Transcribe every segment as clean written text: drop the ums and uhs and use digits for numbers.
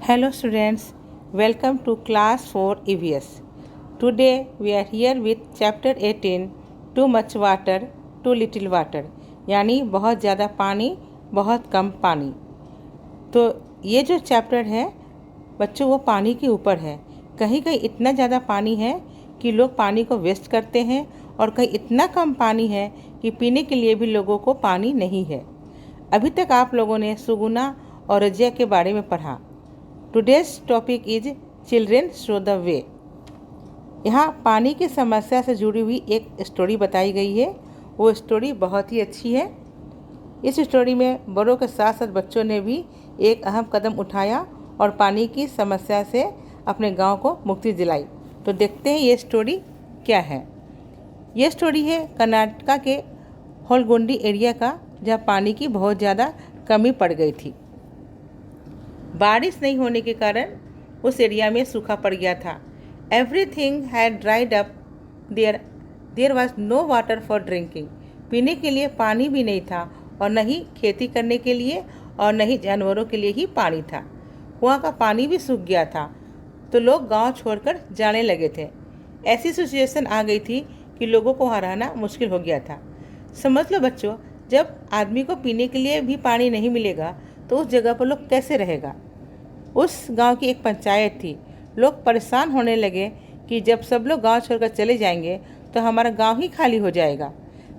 Hello students, welcome to class 4 EVS. Today we are here with chapter 18 Too much water, too little water यानी बहुत ज़्यादा पानी बहुत कम पानी। तो ये जो चैप्टर है बच्चों वो पानी के ऊपर है। कहीं कहीं इतना ज़्यादा पानी है कि लोग पानी को वेस्ट करते हैं और कहीं इतना कम पानी है कि पीने के लिए भी लोगों को पानी नहीं है। अभी तक आप लोगों ने सुगुना और रजिया के बारे में पढ़ा। Today's topic is children show the way. यहाँ पानी की समस्या से जुड़ी हुई एक स्टोरी बताई गई है। वो स्टोरी बहुत ही अच्छी है। इस स्टोरी में बड़ों के साथ साथ बच्चों ने भी एक अहम कदम उठाया और पानी की समस्या से अपने गांव को मुक्ति दिलाई। तो देखते हैं ये स्टोरी क्या है। ये स्टोरी है कर्नाटका के होलगोंडी एरिया का, जहाँ पानी की बहुत ज़्यादा कमी पड़ गई थी। बारिश नहीं होने के कारण उस एरिया में सूखा पड़ गया था। Everything had dried up. There was no water for drinking. पीने के लिए पानी भी नहीं था और न ही खेती करने के लिए और न ही जानवरों के लिए ही पानी था। कुआं का पानी भी सूख गया था, तो लोग गांव छोड़कर जाने लगे थे। ऐसी सिचुएशन आ गई थी कि लोगों को वहाँ रहना मुश्किल हो गया था। समझ लो बच्चों, जब आदमी को पीने के लिए भी पानी नहीं मिलेगा तो उस जगह पर लोग कैसे रहेगा। उस गांव की एक पंचायत थी। लोग परेशान होने लगे कि जब सब लोग गांव छोड़कर चले जाएंगे तो हमारा गांव ही खाली हो जाएगा।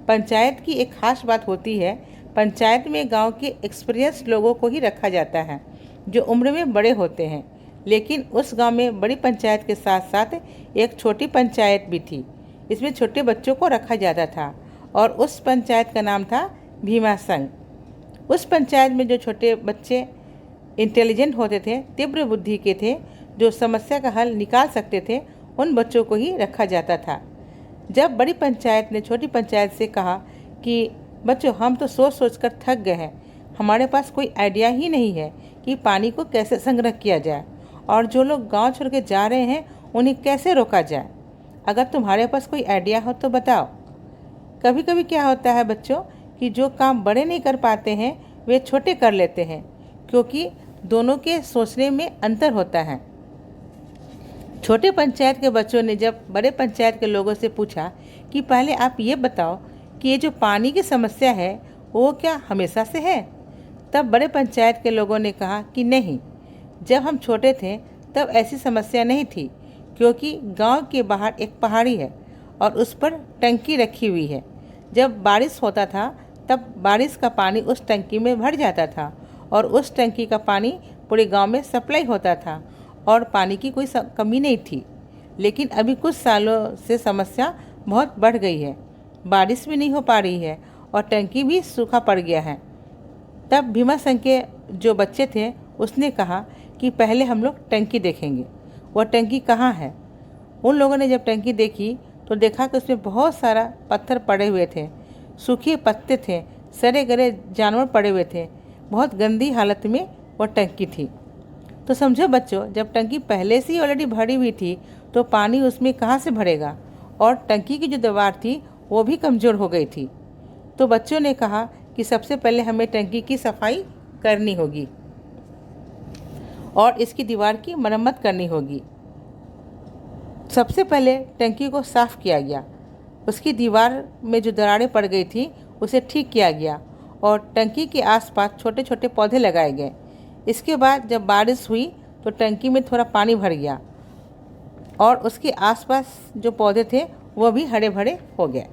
पंचायत की एक खास बात होती है, पंचायत में गांव के एक्सपीरियंस लोगों को ही रखा जाता है जो उम्र में बड़े होते हैं। लेकिन उस गांव में बड़ी पंचायत के साथ साथ एक छोटी पंचायत भी थी। इसमें छोटे बच्चों को रखा जाता था और उस पंचायत का नाम था भीमा संघ। उस पंचायत में जो छोटे बच्चे इंटेलिजेंट होते थे, तीव्र बुद्धि के थे, जो समस्या का हल निकाल सकते थे, उन बच्चों को ही रखा जाता था। जब बड़ी पंचायत ने छोटी पंचायत से कहा कि बच्चों हम तो सोच सोच कर थक गए हैं, हमारे पास कोई आइडिया ही नहीं है कि पानी को कैसे संग्रह किया जाए और जो लोग गांव छोड़ के जा रहे हैं उन्हें कैसे रोका जाए। अगर तुम्हारे पास कोई आइडिया हो तो बताओ। कभी कभी क्या होता है बच्चों कि जो काम बड़े नहीं कर पाते हैं वे छोटे कर लेते हैं, क्योंकि दोनों के सोचने में अंतर होता है। छोटे पंचायत के बच्चों ने जब बड़े पंचायत के लोगों से पूछा कि पहले आप ये बताओ कि ये जो पानी की समस्या है वो क्या हमेशा से है, तब बड़े पंचायत के लोगों ने कहा कि नहीं, जब हम छोटे थे तब ऐसी समस्या नहीं थी, क्योंकि गांव के बाहर एक पहाड़ी है और उस पर टंकी रखी हुई है। जब बारिश होता था तब बारिश का पानी उस टंकी में भर जाता था और उस टंकी का पानी पूरे गांव में सप्लाई होता था और पानी की कोई कमी नहीं थी। लेकिन अभी कुछ सालों से समस्या बहुत बढ़ गई है, बारिश भी नहीं हो पा रही है और टंकी भी सूखा पड़ गया है। तब भीमा संघ के जो बच्चे थे उसने कहा कि पहले हम लोग टंकी देखेंगे। वह टंकी कहाँ है। उन लोगों ने जब टंकी देखी तो देखा कि उसमें बहुत सारा पत्थर पड़े हुए थे, सूखे पत्ते थे, सड़े गले जानवर पड़े हुए थे। बहुत गंदी हालत में वह टंकी थी। तो समझो बच्चों, जब टंकी पहले से ही ऑलरेडी भरी हुई थी तो पानी उसमें कहाँ से भरेगा, और टंकी की जो दीवार थी वो भी कमज़ोर हो गई थी। तो बच्चों ने कहा कि सबसे पहले हमें टंकी की सफाई करनी होगी और इसकी दीवार की मरम्मत करनी होगी। सबसे पहले टंकी को साफ़ किया गया, उसकी दीवार में जो दरारें पड़ गई थी उसे ठीक किया गया और टंकी के आसपास छोटे छोटे पौधे लगाए गए। इसके बाद जब बारिश हुई तो टंकी में थोड़ा पानी भर गया और उसके आसपास जो पौधे थे वह भी हरे भरे हो गए।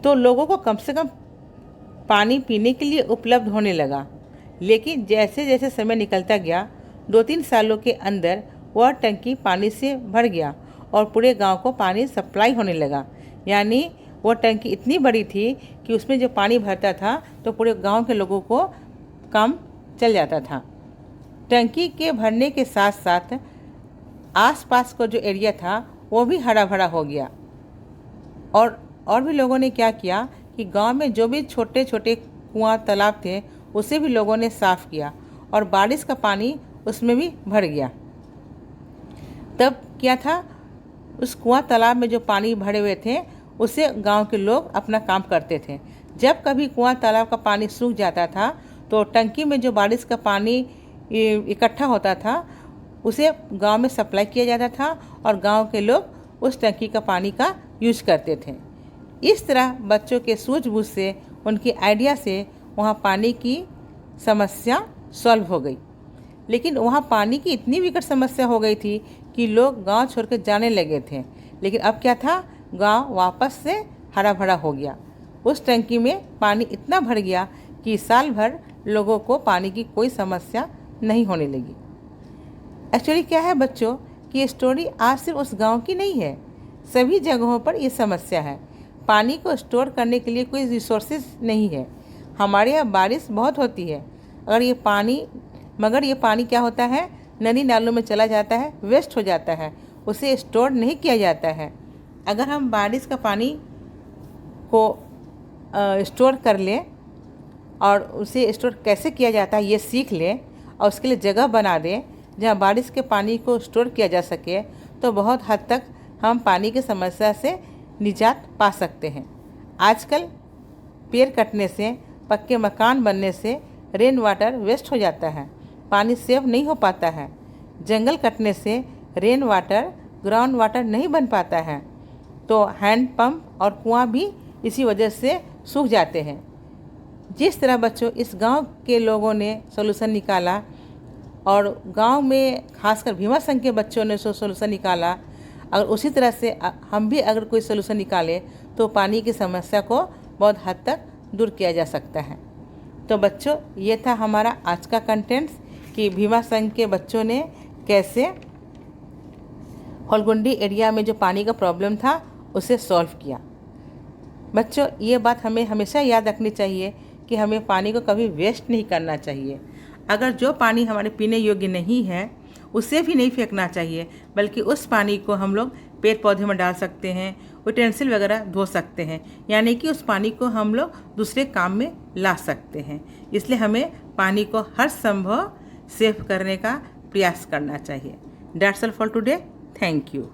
तो लोगों को कम से कम पानी पीने के लिए उपलब्ध होने लगा। लेकिन जैसे जैसे समय निकलता गया, 2-3 सालों के अंदर वह टंकी पानी से भर गया और पूरे गांव को पानी सप्लाई होने लगा। यानी वो टंकी इतनी बड़ी थी कि उसमें जो पानी भरता था तो पूरे गांव के लोगों को काम चल जाता था। टंकी के भरने के साथ साथ आसपास को जो एरिया था वो भी हरा भरा हो गया। और भी लोगों ने क्या किया कि गांव में जो भी छोटे छोटे कुआं तालाब थे उसे भी लोगों ने साफ़ किया और बारिश का पानी उसमें भी भर गया। तब क्या था, उस कुआं तालाब में जो पानी भरे हुए थे उसे गांव के लोग अपना काम करते थे। जब कभी कुआं तालाब का पानी सूख जाता था तो टंकी में जो बारिश का पानी इकट्ठा होता था उसे गांव में सप्लाई किया जाता था और गांव के लोग उस टंकी का पानी का यूज करते थे। इस तरह बच्चों के सूझबूझ से, उनकी आइडिया से वहाँ पानी की समस्या सॉल्व हो गई। लेकिन वहाँ पानी की इतनी विकट समस्या हो गई थी कि लोग गांव छोड़कर जाने लगे थे। लेकिन अब क्या था, गांव वापस से हरा भरा हो गया। उस टंकी में पानी इतना भर गया कि साल भर लोगों को पानी की कोई समस्या नहीं होने लगी। एक्चुअली क्या है बच्चों कि ये स्टोरी आज सिर्फ उस गांव की नहीं है, सभी जगहों पर ये समस्या है। पानी को स्टोर करने के लिए कोई रिसोर्सेज नहीं है। हमारे यहाँ बारिश बहुत होती है, मगर ये पानी क्या होता है, नदी नालों में चला जाता है, वेस्ट हो जाता है, उसे स्टोर नहीं किया जाता है। अगर हम बारिश का पानी को स्टोर कर लें और उसे स्टोर कैसे किया जाता है ये सीख लें और उसके लिए जगह बना दें जहाँ बारिश के पानी को स्टोर किया जा सके, तो बहुत हद तक हम पानी की समस्या से निजात पा सकते हैं। आजकल पेड़ कटने से, पक्के मकान बनने से रेन वाटर वेस्ट हो जाता है, पानी सेव नहीं हो पाता है। जंगल कटने से रेन वाटर, ग्राउंड वाटर नहीं बन पाता है, तो हैंड पंप और कुआं भी इसी वजह से सूख जाते हैं। जिस तरह बच्चों इस गांव के लोगों ने सॉल्यूशन निकाला और गांव में खासकर भीमा संघ के बच्चों ने सॉल्यूशन निकाला, अगर उसी तरह से हम भी अगर कोई सॉल्यूशन निकालें तो पानी की समस्या को बहुत हद तक दूर किया जा सकता है। तो बच्चों ये था हमारा आज का कंटेंट्स कि भीमा संघ के बच्चों ने कैसे होलगुंडी एरिया में जो पानी का प्रॉब्लम था उसे सॉल्व किया। बच्चों ये बात हमें हमेशा याद रखनी चाहिए कि हमें पानी को कभी वेस्ट नहीं करना चाहिए। अगर जो पानी हमारे पीने योग्य नहीं है उसे भी नहीं फेंकना चाहिए, बल्कि उस पानी को हम लोग पेड़ पौधे में डाल सकते हैं, यूटेंसिल वगैरह धो सकते हैं, यानी कि उस पानी को हम लोग दूसरे काम में ला सकते हैं। इसलिए हमें पानी को हर संभव सेव करने का प्रयास करना चाहिए। That's all for today. Thank you.